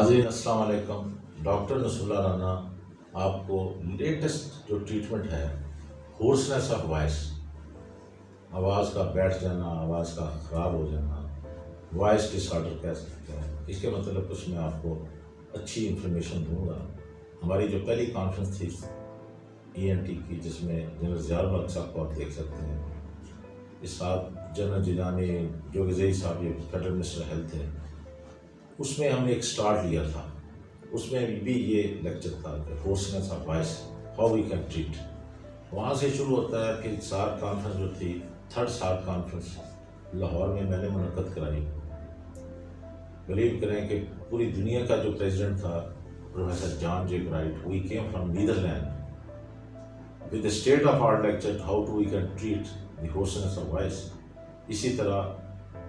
नाज़रीन अस्सलाम वालेकुम। डॉक्टर नसरुल्लाह राना आपको लेटेस्ट जो ट्रीटमेंट है होर्सनेस ऑफ वॉइस, आवाज़ का बैठ जाना, आवाज़ का ख़राब हो जाना, वॉइस डिसऑर्डर कह सकते हैं, इसके मतलब कुछ मैं आपको अच्छी इन्फॉर्मेशन दूंगा। हमारी जो पहली कॉन्फ्रेंस थी ENT की, जिसमें जनरल ज़ियाउल मलिक साहब को आप देख सकते हैं, इस साथ जनरल जिलानी जो गज़ई साहब ये फेडरल मिनिस्टर हेल्थ है, उसमें हमने एक स्टार्ट लिया था। उसमें भी ये लेक्चर था कि hoarseness of voice how we can treat. वहाँ से शुरू होता है। फिर सार्क कॉन्फ्रेंस जो थी, थर्ड सार्क कॉन्फ्रेंस लाहौर में मैंने मुनक़द कराई। बिलीव करें कि पूरी दुनिया का जो प्रेसिडेंट था professor John J Wright, we came from Netherland with state of art lecture how to we can treat the hoarseness of voice. इसी तरह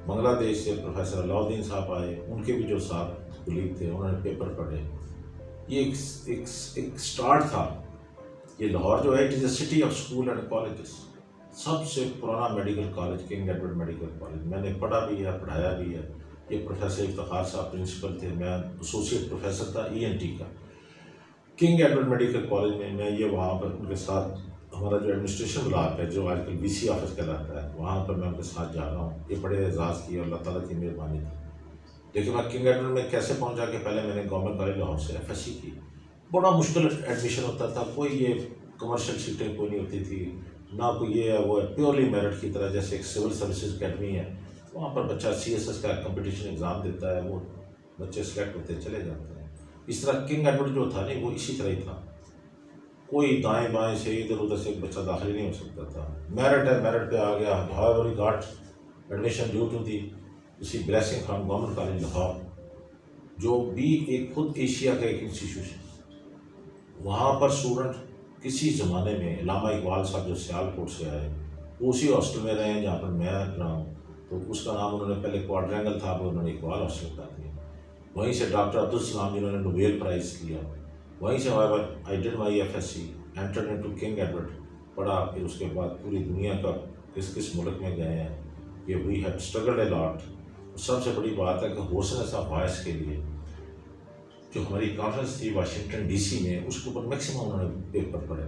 बांग्लादेश से प्रोफेसर अलाउद्दीन साहब आए, उनके भी जो साथ कुलीग थे उन्होंने पेपर पढ़े। ये एक स्टार्ट था। ये लाहौर जो है, it is a city of school and colleges. सबसे पुराना medical college king Edward medical college, मैंने पढ़ा भी है, पढ़ाया भी है। ये प्रोफेसर इफ्तिखार साहब प्रिंसिपल थे, मैं एसोसिएट प्रोफेसर था ENT का। किंग एडवर्ड मेडिकल कॉलेज में मैं ये वहाँ पर उनके साथ, हमारा जो एडमिनिस्ट्रेशन ब्लॉक है जो आजकल VC ऑफिस कहलाता है, वहाँ पर मैं उनके साथ जा रहा हूँ। ये बड़े एजाज़ की अल्लाह ताला की मेहरबानी थी। लेकिन मैं किंग एडवर्ड में कैसे पहुँचा कि पहले मैंने गवर्नमेंट कॉलेज लाहौर से FSC की। बड़ा मुश्किल एडमिशन होता था, कोई ये कमर्शियल सीटें कोई नहीं होती थी, ना कोई ये है वो है, प्योरली मेरिट की तरह। जैसे एक सिविल सर्विसेज अकेडमी है, वहाँ पर बच्चा CSS का कंपटीशन एग्ज़ाम देता है, वो बच्चे सेलेक्ट होते चले जाते हैं। इस तरह किंग एडवर्ड जो था नहीं, वो इसी तरह ही था। कोई दाएं बाएं से इधर उधर से एक बच्चा दाखिल नहीं हो सकता था। मेरिट है, मेरिट पे आ गया। However he got admission due to the उसी blessing from government college Lahore, जो भी एक खुद एशिया का एक इंस्टीट्यूशन। वहाँ पर स्टूडेंट किसी ज़माने में अल्लामा इकबाल साहब जो सियालकोट से आए, वो उसी हॉस्टल में रहे जहाँ पर मैं रहा हूँ। तो उसका नाम उन्होंने पहले क्वाड्रेंगल था, वो उन्होंने इकबाल हॉस्टल कर दिया। वहीं से डॉक्टर अब्दुल सलाम जिन्होंने नोबेल प्राइज़ लिया, वहीं से I did my FSC, entered into king Edward, पढ़ा। फिर उसके बाद पूरी दुनिया का किस किस मुल्क में गए हैं, ये we have struggled a lot. सबसे बड़ी बात है कि होर्सनेस ऑफ वॉइस के लिए जो हमारी कॉन्फ्रेंस थी वाशिंगटन DC में, उसके ऊपर मैक्सिमम उन्होंने पेपर पढ़े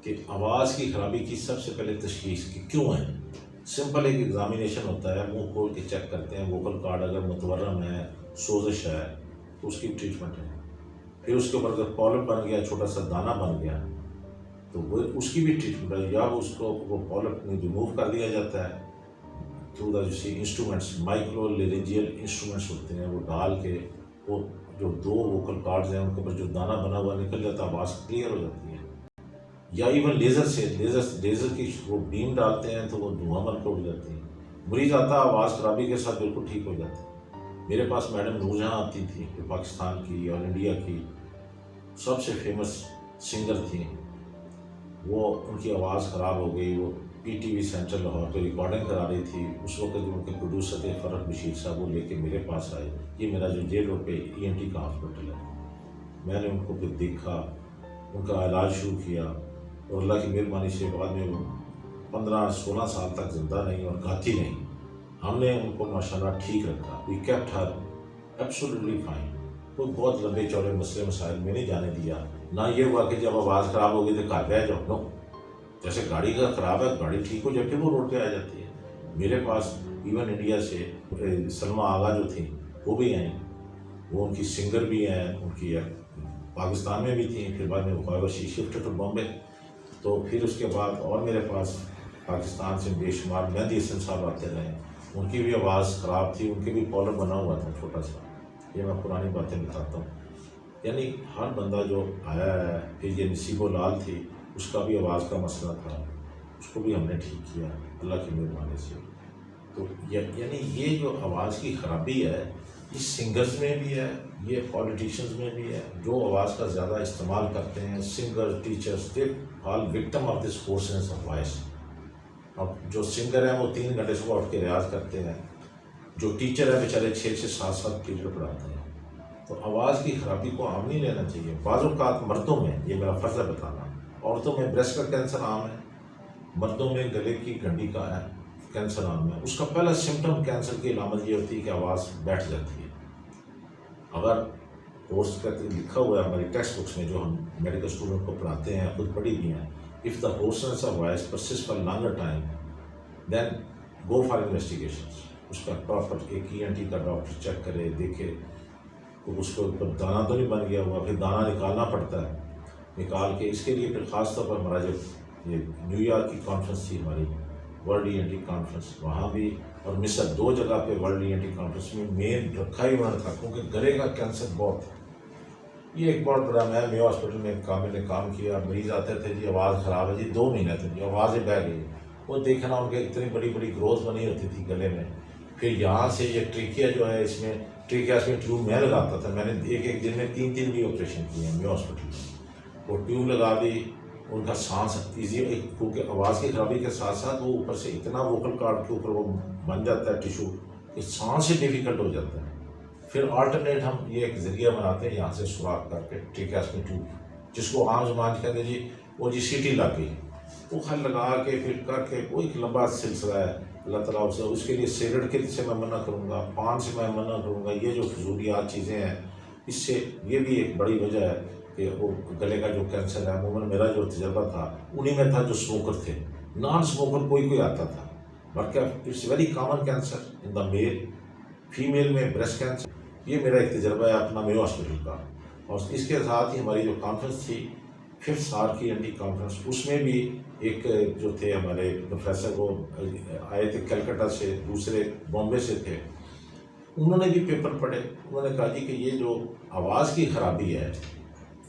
कि आवाज़ की खराबी की सबसे पहले तशखीस की क्यों है। सिंपल एक एग्जामिनेशन होता है, मुंह खोल के चेक करते हैं, वोकल कॉर्ड अगर मुतवर्रम है, सोजिश है, तो उसकी ट्रीटमेंट है। फिर उसके ऊपर अगर पॉलिप बन गया, छोटा सा दाना बन गया, तो वो उसकी भी ट्रीटमेंट है। या उसको वो पॉलिप रिमूव कर दिया जाता है through the instruments, micro laryngeal instruments होते हैं, वो डाल के वो जो दो वोकल कॉर्ड्स हैं उनके ऊपर जो दाना बना हुआ निकल जाता है, आवाज़ क्लियर हो जाती है। या इवन लेज़र से, लेज़र की वो बीम डालते हैं तो वो धुआं बन के उड़ जाती है। मरीज आता है आवाज़ खराबी के साथ बिल्कुल ठीक हो जाता है। मेरे पास मैडम नूरजहां आती थी, जो पाकिस्तान की और इंडिया की सबसे फेमस सिंगर थी। वो उनकी आवाज़ ख़राब हो गई, वो PTV सेंट्रल लाहौर पे रिकॉर्डिंग करा रही थी। उस वक्त जो उनके प्रोड्यूसर थे फ़रक बशीर साहब, वो लेके मेरे पास आए। ये मेरा जो जेल रोड पे ENT का हॉस्पिटल है, मैंने उनको फिर देखा, उनका इलाज शुरू किया, और अल्लाह की मेहरबानी से बाद में वो 15-16 साल तक ज़िंदा नहीं और गाती नहीं। हमने उनको माशाल्लाह ठीक रखा। We kept her absolutely fine. कोई बहुत लंबे चौड़े मसले मसाइल में नहीं जाने दिया। ना ये हुआ कि जब आवाज़ ख़राब हो गई तो घर रह जाओ, नो। जैसे गाड़ी का ख़राब है, गाड़ी ठीक हो जाए फिर वो रोड पे आ जाती है। मेरे पास इवन इंडिया से सलमा आगा जो थी वो भी आई, वो उनकी सिंगर भी हैं, उनकी पाकिस्तान में भी थी। फिर बाद में शी शिफ्ट टू बॉम्बे। तो फिर उसके बाद और मेरे पास पाकिस्तान से बेशुमार मेहदी हसन साहब आते रहे, उनकी भी आवाज़ ख़राब थी, उनके भी कॉलर बना हुआ था छोटा सा। ये मैं पुरानी बातें बताता हूँ। यानी हर बंदा जो आया है। फिर ये नसीबो लाल थी, उसका भी आवाज़ का मसला था, उसको भी हमने ठीक किया अल्लाह की मेहरबानी से। तो यानी ये जो आवाज़ की ख़राबी है, ये सिंगर्स में भी है, ये पॉलिटिशियंस में भी है। जो आवाज़ का ज़्यादा इस्तेमाल करते हैं, singer, teachers, they all victim of this hoarseness of voice. अब जो सिंगर हैं वो 3 घंटे सुबह उठ के रियाज करते हैं, जो टीचर है बेचारे 6 से 7 पीरियड पढ़ाते हैं। तो आवाज़ की खराबी को आम नहीं लेना चाहिए। बाज़ मर्दों में, ये मेरा फ़र्ज़ है बताना, औरतों में ब्रेस्ट का कैंसर आम है, मर्दों में गले की घंटी का कैंसर आम है। उसका पहला सिम्टम कैंसर की अलामत ये होती है कि आवाज़ बैठ जाती है। अगर कोर्स का लिखा हुआ है हमारी टेक्स्ट बुक्स में, जो हम मेडिकल स्टूडेंट को पढ़ाते हैं, खुद पढ़ी भी हैं। If the hoarseness of voice persist for longer time then go for investigation. उसका प्रॉपर एक ENT का डॉक्टर चेक करे, देखे तो उसके ऊपर दाना तो नहीं बन गया हुआ, फिर दाना निकालना पड़ता है। निकाल के इसके लिए फिर ख़ास तौर पर हमारा जो ये न्यूयॉर्क की कॉन्फ्रेंस थी हमारी, वर्ल्ड ENT कॉन्फ्रेंस, वहाँ भी और मिस्र 2 जगह पे वर्ल्ड ENT कॉन्फ्रेंस में मेन रखा ही उन्होंने था, क्योंकि गले का कैंसर बहुत, ये एक बहुत बड़ा, मैं मेयो हॉस्पिटल में मैंने काम किया, मरीज आते थे जी आवाज़ ख़राब है जी, 2 महीने थे जी आवाज़ें बह गई, वो देखना उनके इतनी बड़ी बड़ी ग्रोथ बनी होती थी गले में। फिर यहाँ से ये ट्रिकिया जो है, इसमें ट्रिकियास में ट्यूब मैं लगाता था, मैंने एक दिन में 3 भी ऑपरेशन किए हैं मेयो हॉस्पिटल में। वो ट्यूब लगा दी, उनका सांस ईजी, क्योंकि आवाज़ की खराबी के साथ साथ वो ऊपर से इतना वोकल कार्ड के ऊपर वो बन जाता है टिशू कि सांस ही डिफ़िकल्ट हो जाता है। फिर अल्टरनेट हम ये एक ज़रिया बनाते हैं यहाँ से सुराख करके ट्रिकियास में ट्यूब, जिसको आम ज़बान कहते हैं जी, वो जी सीटी लग गई, वो खल लगा के फिर करके वो एक लंबा सिलसिला है। अल्लाह ताला उसे, उसके लिए सिगरेट के से मैं मना करूँगा, पान से मैं मना करूँगा, ये जो फजूलियात चीज़ें हैं, इससे ये भी एक बड़ी वजह है कि वो गले का जो कैंसर है। अमूमन मेरा जो तजर्बा था उन्हीं में था जो स्मोकर थे, नॉन स्मोकर कोई आता था, बल्कि it's very common cancer in the male. Female में ब्रेस्ट कैंसर, ये मेरा एक तजर्बा है अपना मेयो हॉस्पिटल का। और इसके साथ ही हमारी जो कॉन्फ्रेंस थी 5th साल की ENT कॉन्फ्रेंस, उसमें भी एक जो थे हमारे प्रोफेसर, वो आए थे कलकत्ता से, दूसरे बॉम्बे से थे, उन्होंने भी पेपर पढ़े। उन्होंने कहा जी कि ये जो आवाज़ की खराबी है,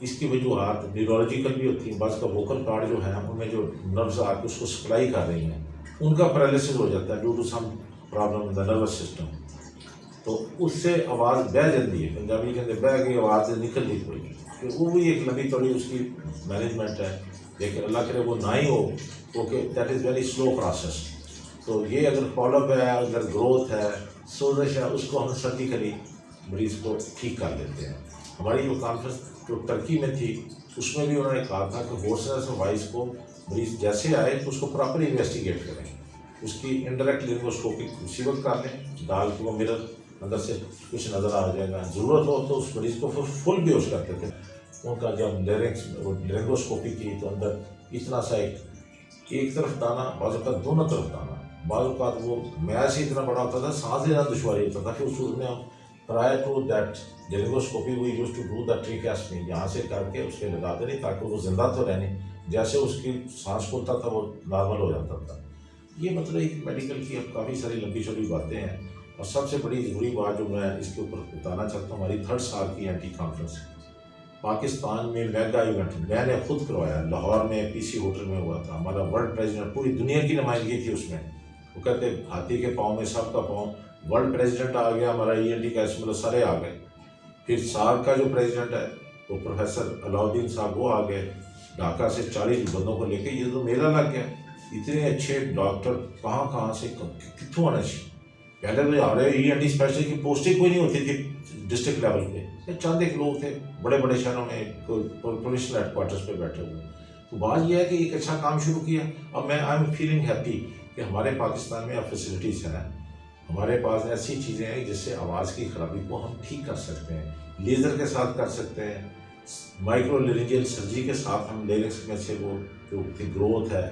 इसकी वजूहत न्यूरोलॉजिकल भी होती हैं। बस का वोकल कार्ड जो है उनमें जो नर्व्स आके उसको सप्लाई कर रही हैं, उनका पैरालिसिस हो जाता है due to some problem in the nervous system, तो उससे आवाज़ बह जाती है। पंजाबी कहते बह गई आवाज़ निकल नहीं कोई, तो वो भी एक लंबी थोड़ी उसकी मैनेजमेंट है, लेकिन अल्लाह करे वो ना ही हो, क्योंकि that is very slow process. तो ये अगर फॉलोअप है, अगर ग्रोथ है, सोजश है, उसको हम सर्जिकली मरीज़ को ठीक कर लेते हैं। हमारी जो कॉन्फ्रेंस जो टर्की में थी, उसमें भी उन्होंने कहा था कि होर्सनेस ऑफ वॉइस को मरीज़ जैसे आए तो उसको प्रॉपर इन्वेस्टिगेट करें, उसकी इंडायरेक्ट लिंगोस्कोपिक रिसीवर कर लें, डाल के वो मिरर अंदर से कुछ नज़र आ जाएगा। ज़रूरत हो तो उस मरीज़ को फुल बेहोश करते थे। उनका जब लेरिंगोस्कोपी की तो अंदर इतना सा एक तरफ दाना, बाज़ का दोनों तरफ दाना, बाज़ का वो मैच ही इतना बड़ा होता था, सांस लेना दुश्वारी होता था। फिर उसने prior to that laryngoscopy we used to do the tracheostomy, यहाँ से करके उसके लगा देनी ताकि वो जिंदा तो रहने, जैसे उसकी सांस खुलता था वो नॉर्मल हो जाता था। ये मतलब एक मेडिकल की अब काफ़ी सारी लंबी चौड़ी बातें हैं। और सबसे बड़ी ज़रूरी बात जो मैं इसके ऊपर बताना चाहता हूँ, हमारी 3rd साल की ENT कॉन्फ्रेंस पाकिस्तान में मेगा इवेंट मैंने खुद करवाया, लाहौर में PC होटल में हुआ था। हमारा वर्ल्ड प्रेसिडेंट, पूरी दुनिया की नुमाइंदगी थी उसमें। वो कहते हाथी के पाँव में सबका पाँव, वर्ल्ड प्रेसिडेंट आ गया हमारा ENT का, मतलब सारे आ गए। फिर साल का जो प्रेसिडेंट है वो प्रोफेसर अलाउद्दीन साहब, वो आ गए ढाका से 40 बंदों को लेके। ये तो मेला लग गया, इतने अच्छे डॉक्टर कहाँ से कितों आने चाहिए। पहले तो हमारे ENT स्पेशलिस्ट की पोस्टिंग कोई नहीं होती थी डिस्ट्रिक्ट लेवल पे, चंद एक लोग थे बड़े बड़े शहरों में प्रोविंशियल हेडक्वार्टर्स पे बैठे हुए। तो बात यह है कि एक अच्छा काम शुरू किया। अब मैं आई एम फीलिंग हैप्पी कि हमारे पाकिस्तान में अब फैसिलिटीज़ हैं, हमारे पास ऐसी चीज़ें हैं जिससे आवाज़ की खराबी को हम ठीक कर सकते हैं। लेज़र के साथ कर सकते हैं, माइक्रो लेरिंजियल सर्जरी के साथ हम लेरिंग्स में से वो जो ग्रोथ है,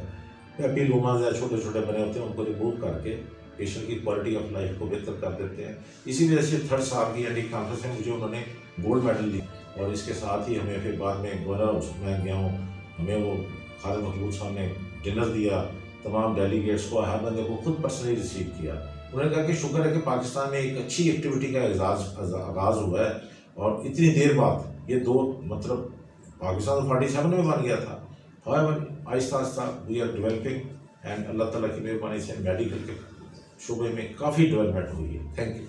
एपिलूमास या छोटे छोटे बने होते हैं, उनको रिमूव करके पेशेंट की क्वालिटी ऑफ लाइफ को बेहतर कर देते हैं। इसी वजह से 3rd साल की ENT कॉन्फ्रेंस में मुझे उन्होंने गोल्ड मेडल दी। और इसके साथ ही हमें फिर बाद में गवर्नर हाउस में गया हूँ, हमें वो खालिद मखलूद साहब ने डिनर दिया, तमाम डेलीगेट्स को, हर बंदे को खुद पर्सनली रिसीव किया। उन्होंने कहा कि शुक्र है कि पाकिस्तान में एक अच्छी एक्टिविटी का आगाज़ हुआ है, और इतनी देर बाद ये 2 मतलब पाकिस्तान 47 में बन गया था। Aahista Aahista we are developing, and अल्लाह ताला की मेहरबानी से मेडिकल के शोबे में काफ़ी डेवलपमेंट हुई है। Thank you.